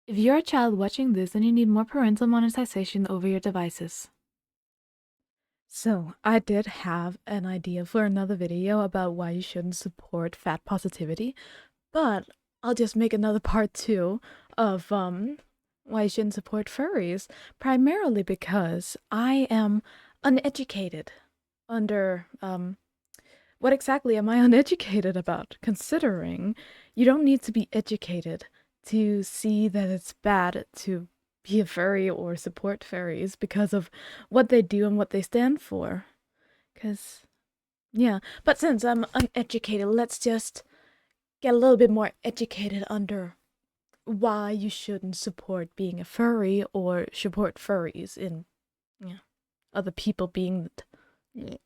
If you're a child watching this, then you need more parental monetization over your devices. So, I did have an idea for another video about why you shouldn't support fat positivity, but I'll just make another part 2 of why you shouldn't support furries, primarily because I am uneducated under what exactly am I uneducated about, considering you don't need to be educated to see that it's bad to be a furry or support furries because of what they do and what they stand for. Because, yeah. But since I'm uneducated, let's just get a little bit more educated under why you shouldn't support being a furry or support furries in, yeah, other people being. You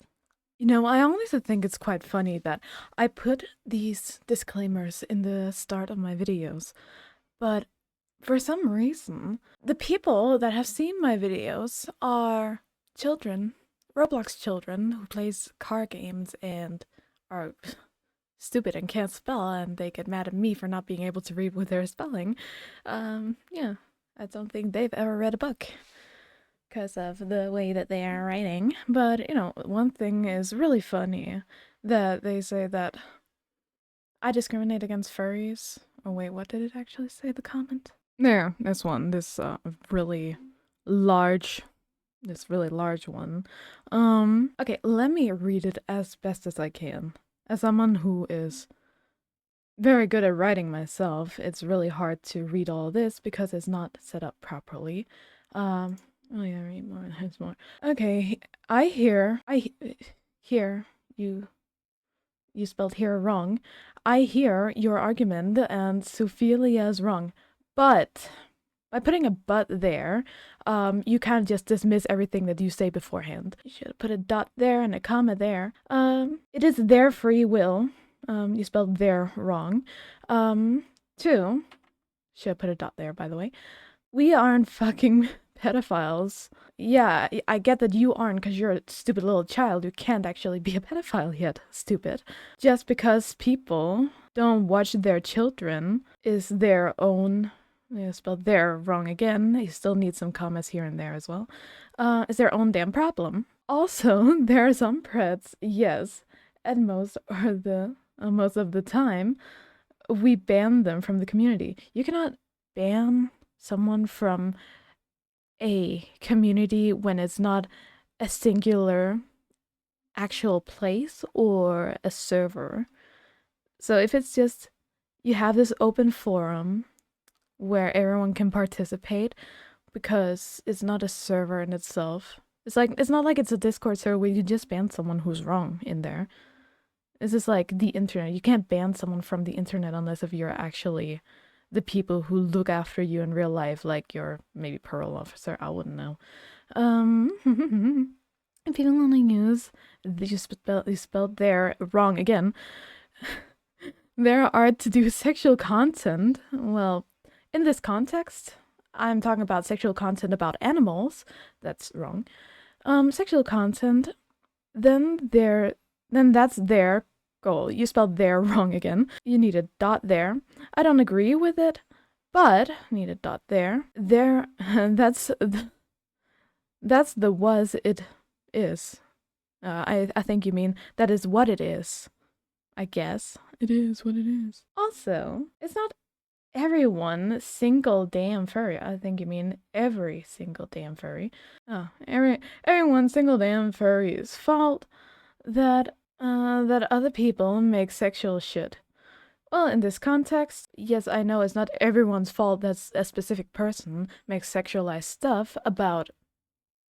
know, I honestly think it's quite funny that I put these disclaimers in the start of my videos, but for some reason, the people that have seen my videos are children, Roblox children who plays car games and are stupid and can't spell, and they get mad at me for not being able to read with their spelling. Yeah, I don't think they've ever read a book because of the way that they are writing. But, you know, one thing is really funny that they say that I discriminate against furries. Oh, wait, what did it actually say, the comment? There, this one, this really large one. Okay, let me read it as best as I can. As someone who is very good at writing myself, it's really hard to read all this because it's not set up properly. Oh yeah, read more, there's more. Okay, I hear you spelled here wrong. I hear your argument and Sophia is wrong. But by putting a but there, you can't just dismiss everything that you say beforehand. You should put a dot there and a comma there. It is their free will. You spelled there wrong. Two, should put a dot there, by the way. We aren't fucking pedophiles. Yeah, I get that you aren't because you're a stupid little child. You can't actually be a pedophile yet, stupid. Just because people don't watch their children is their own. Yeah, spelled there wrong again. You still need some commas here and there as well. Is their own damn problem. Also, there are some preds, yes, and most of the time, we ban them from the community. You cannot ban someone from a community when it's not a singular actual place or a server. So if it's just you have this open forum where everyone can participate because it's not a server in itself. It's not like it's a Discord server where you just ban someone who's wrong in there. It's just like the internet. You can't ban someone from the internet unless if you're actually the people who look after you in real life, like your maybe parole officer. I wouldn't know. If you don't want to use, you spelled there wrong again. There are to do sexual content. Well, in this context, I'm talking about sexual content about animals. That's wrong. Sexual content. Then that's their goal. You spelled there wrong again. You need a dot there. I don't agree with it, but need a dot there. There, that's the was it is. I think you mean that is what it is. I guess it is what it is. Also, it's not everyone single damn furry. I think you mean every single damn furry. Oh, everyone single damn furry's fault that other people make sexual shit. Well, in this context, yes, I know it's not everyone's fault that a specific person makes sexualized stuff about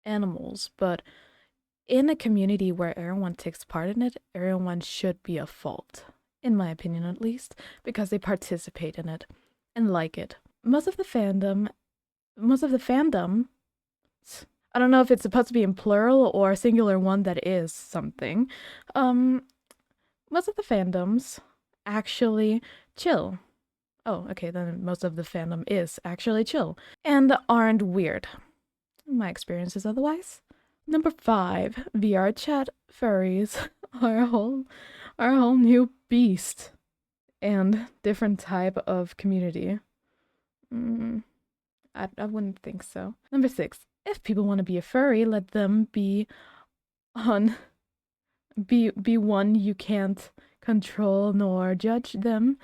animals, but in a community where everyone takes part in it, everyone should be at fault, in my opinion at least, because they participate in it and like it. Most of the fandom, I don't know if it's supposed to be in plural or a singular one that is something. Most of the fandoms actually chill. Oh, okay, then most of the fandom is actually chill and aren't weird. My experience is otherwise. Number 5, VR chat furries are a whole new beast and different type of community. I wouldn't think so. Number 6. If people want to be a furry, let them be on be one you can't control nor judge them.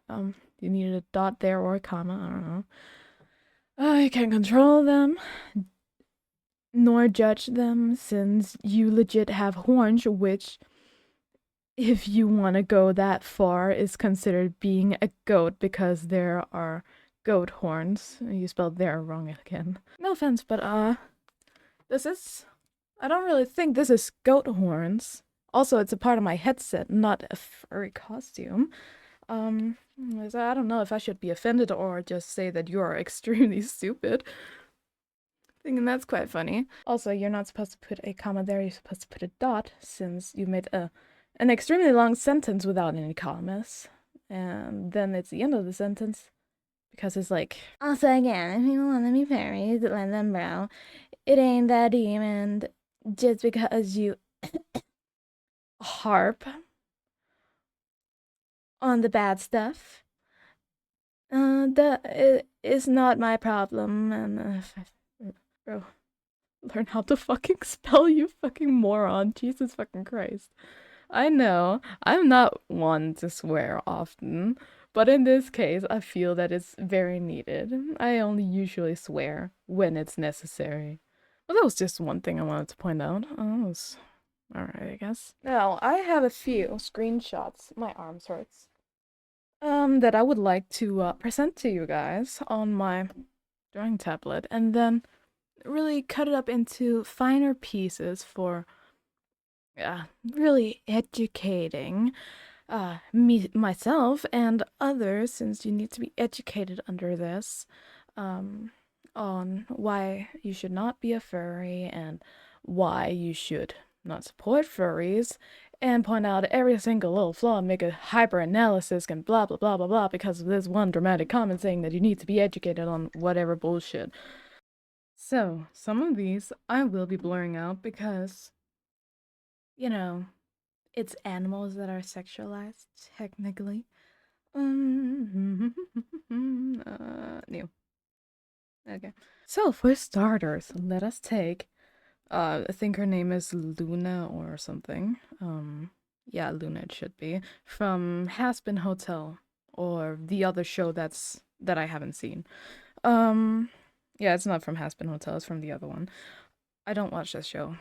You needed a dot there or a comma, I don't know. You can't control them nor judge them since you legit have horns, which, if you want to go that far, is considered being a goat because there are goat horns. You spelled there wrong again. No offense, but this is, I don't really think this is goat horns. Also, it's a part of my headset, not a furry costume. So I don't know if I should be offended or just say that you are extremely stupid. Thinking that's quite funny. Also, you're not supposed to put a comma there, you're supposed to put a dot, since you made an extremely long sentence without any commas. And then it's the end of the sentence, because it's like, also again, if you want to be furries, let them bro. It ain't that deep, and just because you harp on the bad stuff, that is not my problem, and bro, learn how to fucking spell, you fucking moron. Jesus fucking Christ. I know, I'm not one to swear often, but in this case, I feel that it's very needed. I only usually swear when it's necessary. Well, that was just one thing I wanted to point out. Oh, alright, I guess. Now, I have a few screenshots, my arms hurts, that I would like to present to you guys on my drawing tablet, and then really cut it up into finer pieces for really educating myself and others, since you need to be educated under this, on why you should not be a furry and why you should not support furries, and point out every single little flaw and make a hyper analysis and blah blah blah blah blah because of this one dramatic comment saying that you need to be educated on whatever bullshit. So, some of these I will be blurring out because, you know, it's animals that are sexualized, technically. New. Okay. So, for starters, let us take, I think her name is Luna or something. Yeah, Luna it should be. From Has Been Hotel, or the other show that I haven't seen. Yeah, it's not from Has Been Hotel, it's from the other one. I don't watch this show.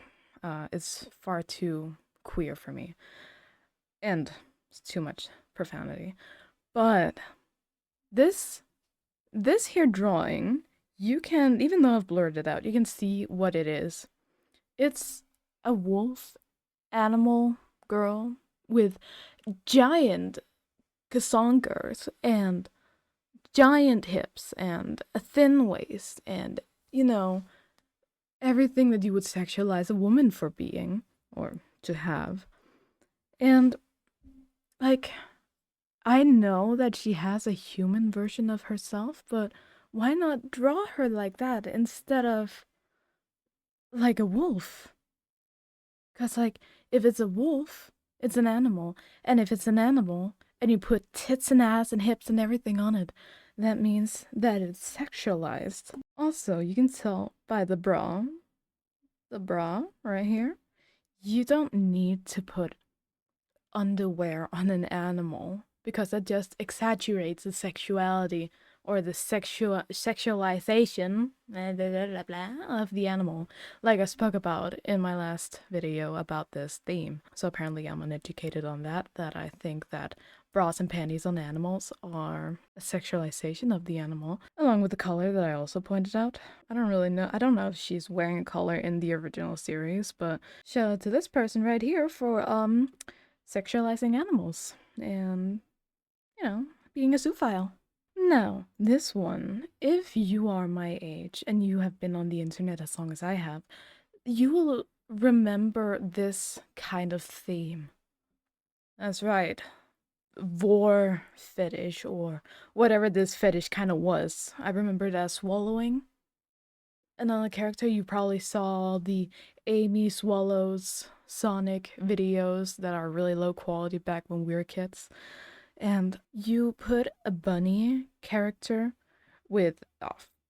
It's far too queer for me. And it's too much profanity. But this here drawing, you can, even though I've blurred it out, you can see what it is. It's a wolf animal girl with giant cassongers and giant hips and a thin waist and, you know, everything that you would sexualize a woman for being or to have. And, like, I know that she has a human version of herself, but why not draw her like that instead of like a wolf? Because, like, if it's a wolf, it's an animal. And if it's an animal, and you put tits and ass and hips and everything on it, that means that it's sexualized. Also, you can tell by the bra right here, you don't need to put underwear on an animal because that just exaggerates the sexuality or the sexualization of the animal, like I spoke about in my last video about this theme. So apparently I'm uneducated on that I think that bras and panties on animals are a sexualization of the animal, along with the color that I also pointed out. I don't really know. I don't know if she's wearing a collar in the original series, but shout out to this person right here for sexualizing animals and, you know, being a zoophile. Now, this one, if you are my age and you have been on the internet as long as I have, you will remember this kind of theme. That's right. Vor fetish, or whatever this fetish kind of was. I remember it as swallowing. Another character, you probably saw the Amy Swallows Sonic videos that are really low quality back when we were kids. And you put a bunny character with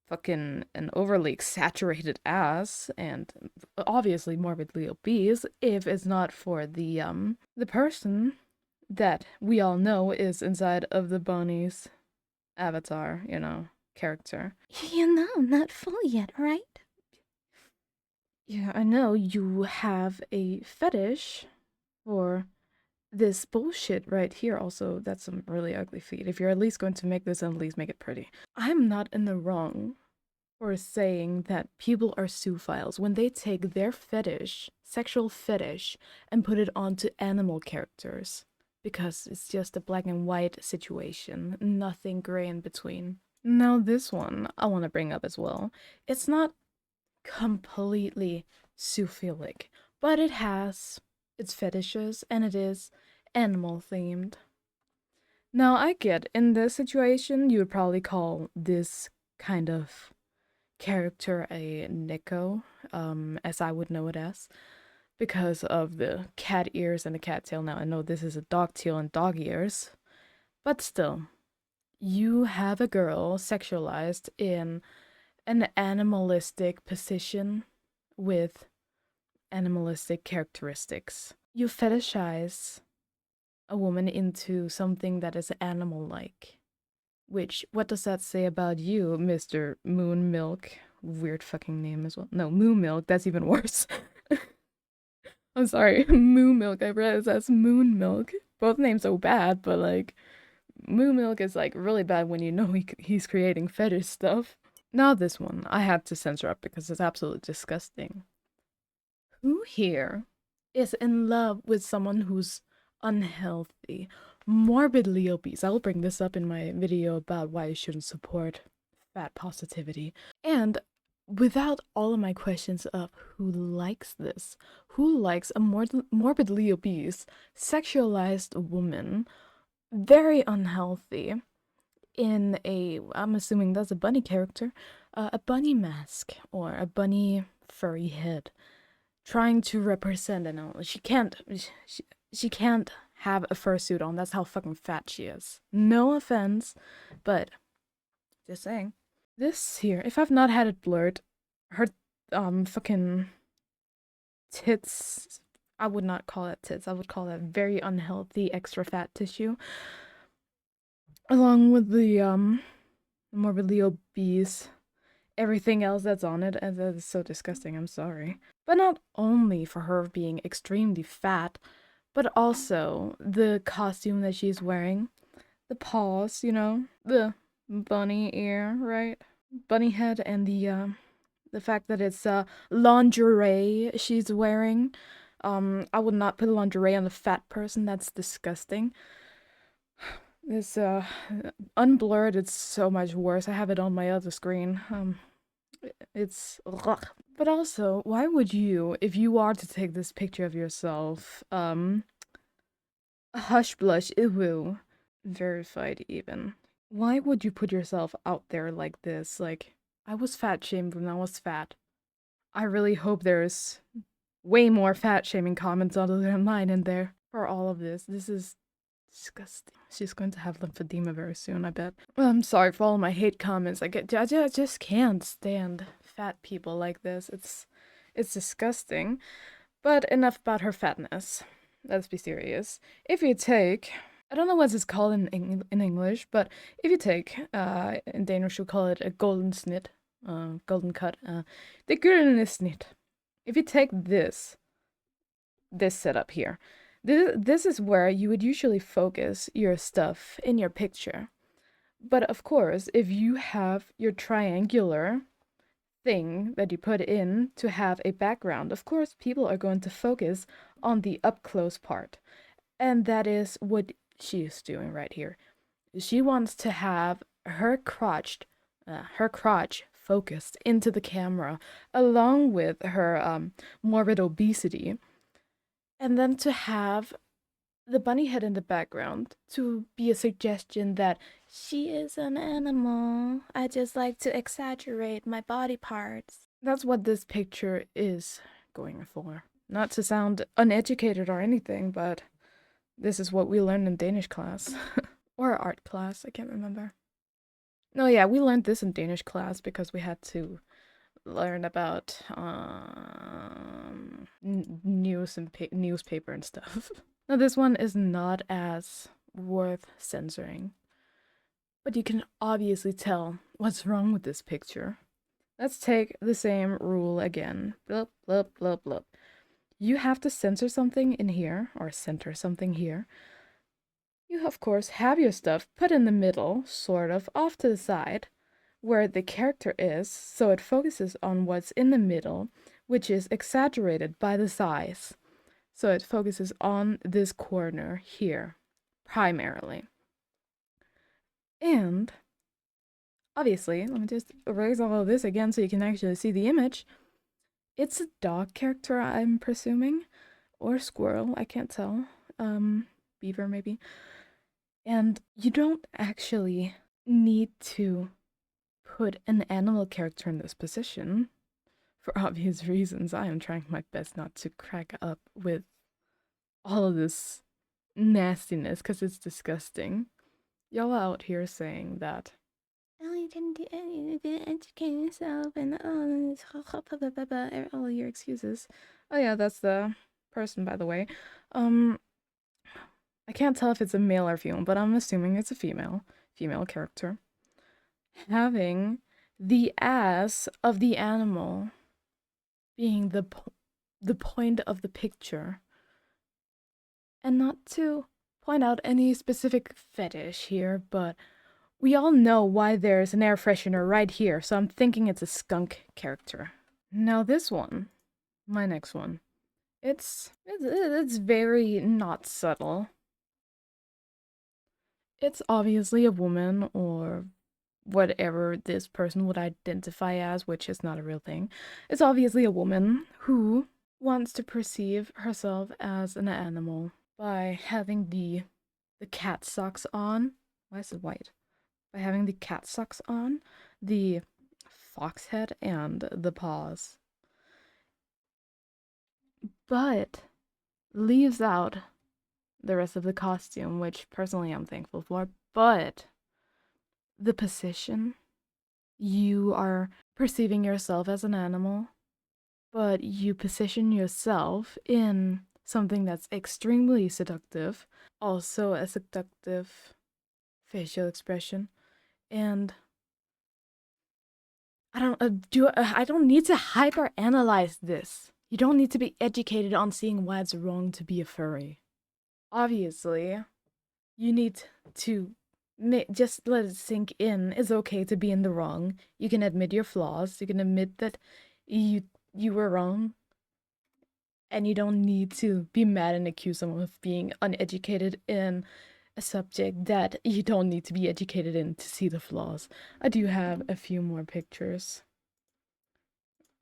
fucking an overly saturated ass and obviously morbidly obese if it's not for the person that we all know is inside of the bunny's avatar, character. Not fully yet, right? Yeah, I know you have a fetish for this bullshit right here. Also, that's some really ugly feet. If you're at least going to make this, at least make it pretty. I'm not in the wrong for saying that people are zoophiles when they take their fetish, sexual fetish, and put it onto animal characters. Because it's just a black and white situation, nothing gray in between. Now, this one I want to bring up as well. It's not completely zoophilic, but it has its fetishes and it is animal themed. Now, I get in this situation, you would probably call this kind of character a Nico, as I would know it as, because of the cat ears and the cat tail. Now, I know this is a dog tail and dog ears, but still, you have a girl sexualized in an animalistic position with animalistic characteristics. You fetishize a woman into something that is animal-like. Which, what does that say about you, Mr. Moon Milk? Weird fucking name as well. No, Moo Milk, that's even worse. I'm sorry, Moo Milk, I read it as Moon Milk. Both names are bad, but like, Moo Milk is like really bad when you know he's creating fetish stuff. Now this one, I had to censor up because it's absolutely disgusting. Who here is in love with someone who's unhealthy, morbidly obese? I will bring this up in my video about why you shouldn't support fat positivity. And without all of my questions of who likes this, who likes a morbidly obese, sexualized woman, very unhealthy, in a, I'm assuming that's a bunny character, a bunny mask or a bunny furry head, trying to represent an animal. She can't have a fursuit on. That's how fucking fat she is. No offense, but just saying. This here, if I've not had it blurred, her fucking tits, I would not call it tits. I would call that very unhealthy extra fat tissue. Along with the morbidly obese, everything else that's on it, and that is so disgusting, I'm sorry. But not only for her being extremely fat, but also the costume that she's wearing, the paws, the bunny ear, right? Bunny head, and the fact that it's lingerie she's wearing. I would not put lingerie on a fat person, that's disgusting. This unblurred, it's so much worse. I have it on my other screen. It's ugh. But also, why would you, if you are to take this picture of yourself, hush blush, ew, verified even. Why would you put yourself out there like this? Like, I was fat shamed when I was fat. I really hope there's way more fat shaming comments other than mine in there for all of this. This is disgusting. She's going to have lymphedema very soon, I bet. Well, I'm sorry for all my hate comments. I just can't stand fat people like this. It's disgusting. But enough about her fatness. Let's be serious. If you take, I don't know what it's called in English, but if you take, in Danish we call it a golden snit, golden cut, the gyldne snit. If you take this setup here, this is where you would usually focus your stuff in your picture. But of course, if you have your triangular thing that you put in to have a background, of course people are going to focus on the up close part. And that is what she is doing right here. She wants to have her crotch focused into the camera along with her morbid obesity. And then to have the bunny head in the background to be a suggestion that she is an animal. I just like to exaggerate my body parts. That's what this picture is going for. Not to sound uneducated or anything, but this is what we learned in Danish class. Or art class, I can't remember. No, yeah, we learned this in Danish class because we had to learn about news and newspaper and stuff. Now this one is not as worth censoring, but you can obviously tell what's wrong with this picture. Let's take the same rule again. Blup, blup, blup, blup. You have to censor something in here, or center something here. You, of course, have your stuff put in the middle, sort of, off to the side, where the character is, so it focuses on what's in the middle, which is exaggerated by the size. So it focuses on this corner here, primarily. And, obviously, let me just erase all of this again so you can actually see the image. It's a dog character, I'm presuming, or squirrel, I can't tell. Beaver, maybe. And you don't actually need to put an animal character in this position. For obvious reasons, I am trying my best not to crack up with all of this nastiness because it's disgusting. Y'all out here saying that, oh, you didn't do anything, you didn't educate yourself, and all your excuses. Oh yeah, that's the person, by the way. I can't tell if it's a male or female, but I'm assuming it's a female character. Having the ass of the animal being the point of the picture. And not to point out any specific fetish here, but we all know why there's an air freshener right here, so I'm thinking it's a skunk character. Now this one, my next one, it's very not subtle. It's obviously a woman or whatever this person would identify as, which is not a real thing. It's obviously a woman who wants to perceive herself as an animal by having the cat socks on. Why is it white? By having the cat socks on, the fox head, and the paws. But leaves out the rest of the costume, which personally I'm thankful for. But the position, you are perceiving yourself as an animal, but you position yourself in something that's extremely seductive, also a seductive facial expression, and I don't need to hyper-analyze this. You don't need to be educated on seeing why it's wrong to be a furry. Obviously, you need to just let it sink in. It's okay to be in the wrong. You can admit your flaws. You can admit that you were wrong. And you don't need to be mad and accuse someone of being uneducated in a subject that you don't need to be educated in to see the flaws. I do have a few more pictures.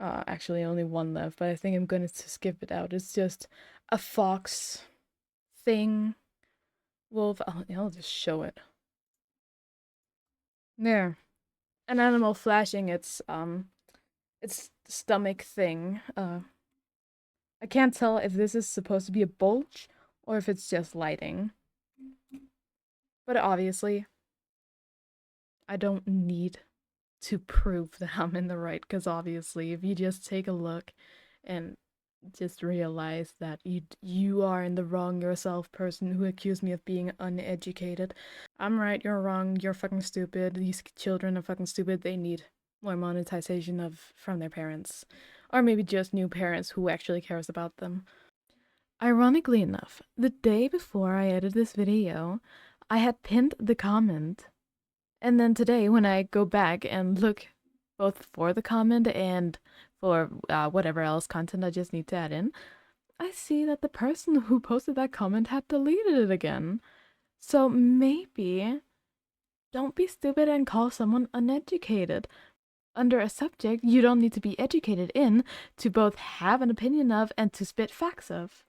Actually only one left, but I think I'm going to skip it out. It's just a fox thing. Wolf. I'll just show it. There. An animal flashing its stomach thing. I can't tell if this is supposed to be a bulge or if it's just lighting. But obviously, I don't need to prove that I'm in the right, because obviously, if you just take a look and just realize that you are in the wrong yourself, person who accused me of being uneducated. I'm right, you're wrong, you're fucking stupid, these children are fucking stupid, they need more monetization from their parents. Or maybe just new parents who actually cares about them. Ironically enough, the day before I edited this video, I had pinned the comment. And then today, when I go back and look both for the comment and for whatever else content I just need to add in, I see that the person who posted that comment had deleted it again. So maybe don't be stupid and call someone uneducated under a subject you don't need to be educated in to both have an opinion of and to spit facts of.